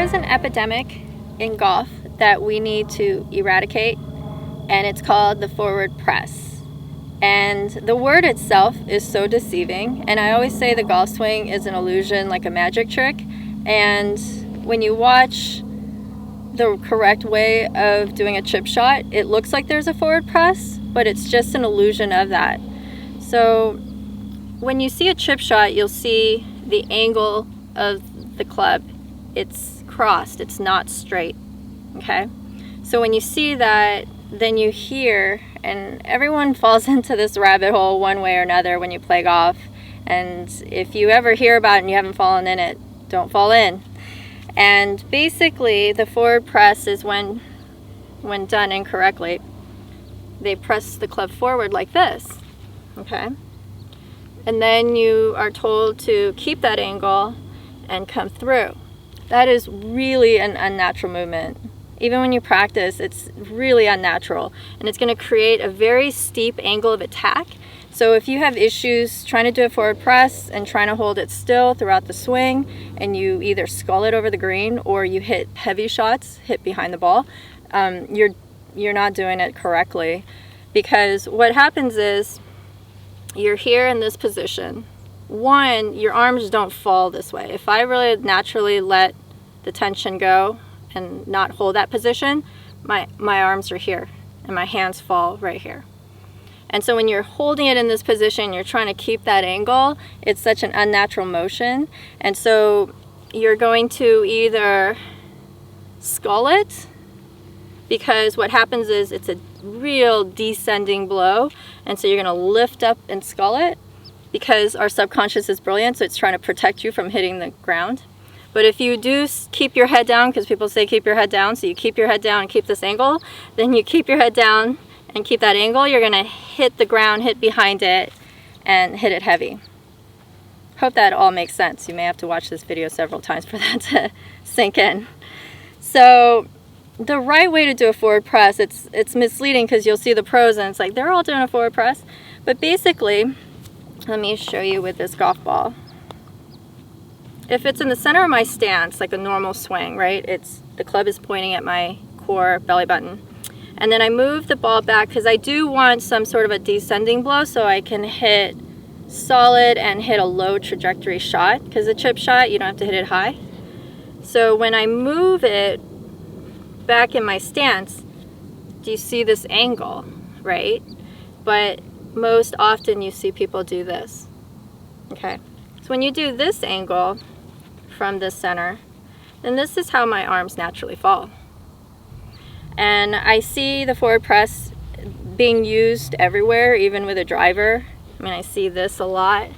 is an epidemic in golf that we need to eradicate, and it's called the forward press. And the word itself is so deceiving, and I always say the golf swing is an illusion, like a magic trick. And when you watch the correct way of doing a chip shot, it looks like there's a forward press, but it's just an illusion of that. So when you see a chip shot, you'll see the angle of the club. It's crossed, it's not straight, okay? So when you see that, then you hear, and everyone falls into this rabbit hole one way or another when you play golf. And if you ever hear about it and you haven't fallen in it, don't fall in. And basically, the forward press is when done incorrectly, they press the club forward like this, okay? And then you are told to keep that angle and come through. That is really an unnatural movement. Even when you practice, it's really unnatural, and it's going to create a very steep angle of attack. So if you have issues trying to do a forward press and trying to hold it still throughout the swing, and you either skull it over the green or you hit heavy shots, hit behind the ball, you're not doing it correctly. Because what happens is you're here in this position. One, your arms don't fall this way. If I really naturally let the tension go and not hold that position, my arms are here and my hands fall right here. And so when you're holding it in this position, you're trying to keep that angle, it's such an unnatural motion. And so you're going to either skull it, because what happens is it's a real descending blow, and so you're going to lift up and skull it, because our subconscious is brilliant, so it's trying to protect you from hitting the ground. But if you do keep your head down, because people say keep your head down, so you keep your head down and keep this angle, then you keep your head down and keep that angle, you're going to hit the ground, hit behind it, and hit it heavy. Hope that all makes sense. You may have to watch this video several times for that to sink in. So the right way to do a forward press, it's misleading because you'll see the pros and it's like they're all doing a forward press. But basically, let me show you with this golf ball. If it's in the center of my stance, like a normal swing, right? The club is pointing at my core belly button. And then I move the ball back because I do want some sort of a descending blow so I can hit solid and hit a low trajectory shot, because a chip shot, you don't have to hit it high. So when I move it back in my stance, do you see this angle, right? But most often you see people do this, okay? So when you do this angle from the center, then this is how my arms naturally fall. And I see the forward press being used everywhere, even with a driver. I mean, I see this a lot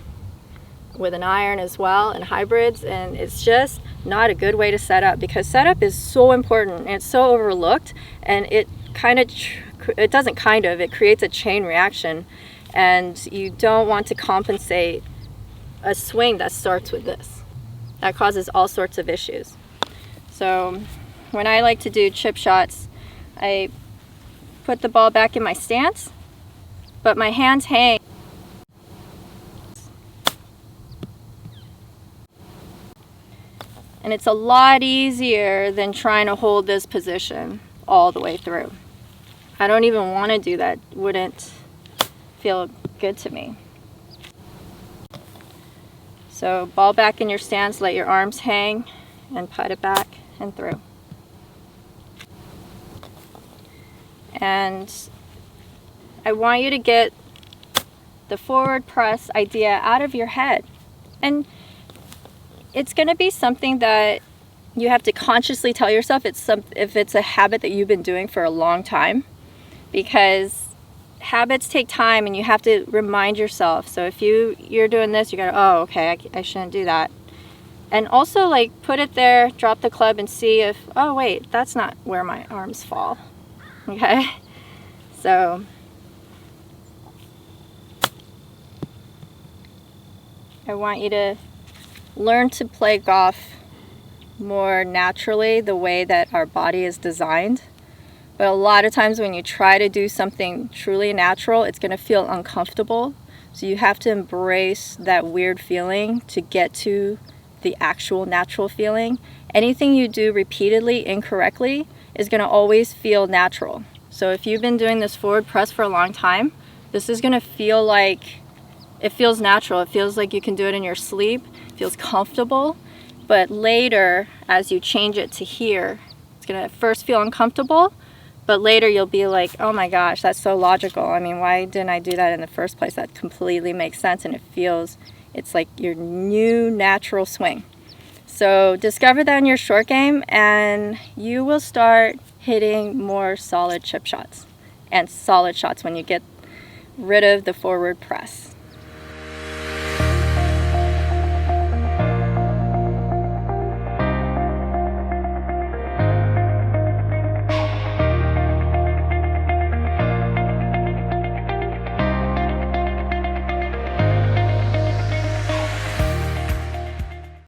with an iron as well, and hybrids, and it's just not a good way to set up, because setup is so important and it's so overlooked, and it creates a chain reaction, and you don't want to compensate a swing that starts with this. That causes all sorts of issues. So when I like to do chip shots, I put the ball back in my stance, but my hands hang. And it's a lot easier than trying to hold this position all the way through. I don't even want to do that. It wouldn't feel good to me. So ball back in your stance, let your arms hang, and putt it back and through. And I want you to get the forward press idea out of your head. And it's going to be something that you have to consciously tell yourself if it's a habit that you've been doing for a long time, because habits take time and you have to remind yourself. So if you're doing this, you gotta, oh, okay, I shouldn't do that. And also, like, put it there, drop the club, and see if, oh wait, that's not where my arms fall. Okay? So I want you to learn to play golf more naturally, the way that our body is designed. But a lot of times when you try to do something truly natural, it's going to feel uncomfortable. So you have to embrace that weird feeling to get to the actual natural feeling. anything you do repeatedly incorrectly is going to always feel natural. So if you've been doing this forward press for a long time, this is going to feel like it feels natural. It feels like you can do it in your sleep. It feels comfortable. But later, as you change it to here, it's going to at first feel uncomfortable, but later you'll be like, oh my gosh, that's so logical. I mean, why didn't I do that in the first place? That completely makes sense, and it's like your new natural swing. So discover that in your short game, and you will start hitting more solid chip shots and solid shots when you get rid of the forward press.